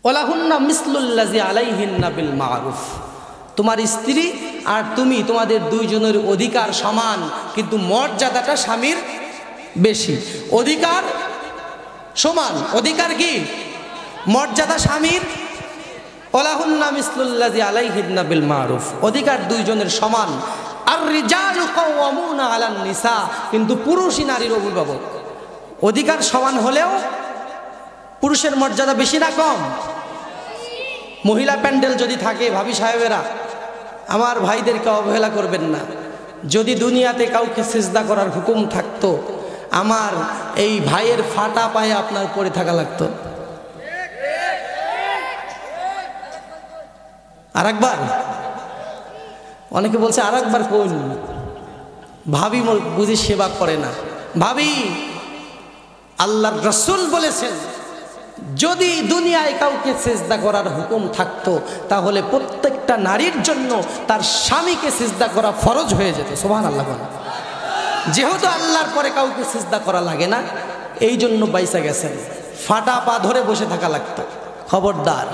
ওয়ালাহুন্না মিসলুল্লাযী আলাইহিন্না বিল মারুফ, তোমার স্ত্রী আর তুমি তোমাদের দুইজনের অধিকার সমান, কিন্তু মর্যাদাটা স্বামীর বেশি। অধিকার সমান, অধিকার কি? মর্যাদা স্বামীর। ওয়ালাহুন্না মিসলুল্লাযী আলাইহিন্না বিল মারুফ, অধিকার দুইজনের সমান। আর রিজালু কাওয়ামুনা আলান নিসা, কিন্তু পুরুষই নারীর অভিভাবক। অধিকার সমান হলেও পুরুষের মর্যাদা বেশি না কম? মহিলা প্যান্ডেল যদি থাকে, ভাবি সাহেবেরা আমার ভাইদেরকে অবহেলা করবেন না, যদি দুনিয়াতে কাউকে সিজদা করার হুকুম থাকতো, আমার এই ভাইয়ের ফাটা পায়ে আপনার পড়ে থাকা লাগতো। আরেকবার, অনেকে বলছে আরেকবার কোন, ভাবি বুঝি সেবা করে না। ভাবি, আল্লাহর রাসূল বলেছেন যদি দুনিয়ায় কাউকে সিজদা করার হুকুম থাকতো, তাহলে প্রত্যেকটা নারীর জন্য তার স্বামীকে সিজদা করা ফরজ হয়ে যেত। সুবহানাল্লাহ। যেহেতু আল্লাহর পরে কাউকে সিজদা করা লাগে না, এই জন্য বাইসা গেছেন, ফাটা পা ধরে বসে থাকা লাগতো। খবরদার।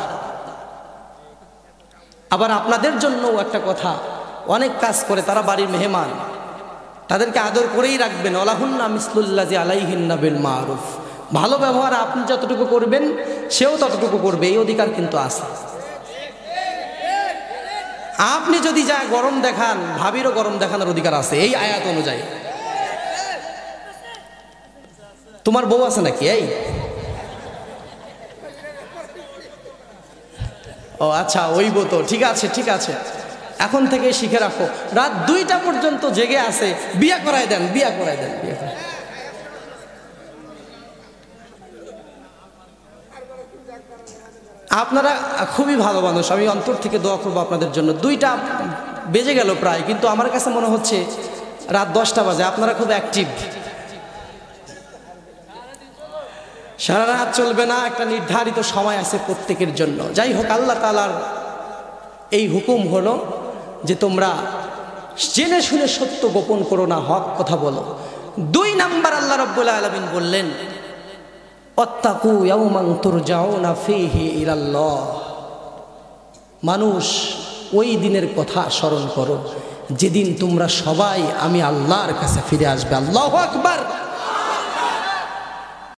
আবার আপনাদের জন্যও একটা কথা, অনেক কাজ করে তারা বাড়ির মেহমান, তাদেরকে আদর করেই রাখবেন। ওয়ালাহুন্না মিসলুল্লাযী আলাইহিন্না বিল মারুফ, ভালো ব্যবহার আপনি যতটুকু করবেন সেও ততটুকু করবে, এই অধিকার কিন্তু আছে। আপনি যদি যা গরম দেখান, ভাবিরও গরম দেখানোর অধিকার আছে এই আয়াত অনুযায়ী। তোমার বউ আছে নাকি? এই ও আচ্ছা, ওই বউ তো ঠিক আছে, ঠিক আছে, এখন থেকে শিখে রাখো, রাত 2টা পর্যন্ত জেগে আছে, বিয়ে করায় দেন, বিয়ে করায় দেন, বিয়ে করায়। আপনারা খুবই ভালো মানুষ, আমি অন্তর থেকে দোয়া করবো আপনাদের জন্য। 2টা বেজে গেল প্রায়, কিন্তু আমার কাছে মনে হচ্ছে রাত 10টা বাজে। আপনারা খুব অ্যাক্টিভ। সারা রাত চলবে না, একটা নির্ধারিত সময় আছে প্রত্যেকের জন্য। যাই হোক, আল্লাহ তাআলার এই হুকুম হলো যে তোমরা জেনে শুনে সত্য গোপন করো না, হক কথা বলো। 2 নাম্বার আল্লাহ রাব্বুল আলামিন বললেন ওয়াত্তাকু ইয়াওমান তুরজাউনা ফীহি ইলাল্লাহ, মানুষ ওই দিনের কথা স্মরণ করো যেদিন তোমরা সবাই আমি আল্লাহর কাছে ফিরে আসবে। আল্লাহু আকবার।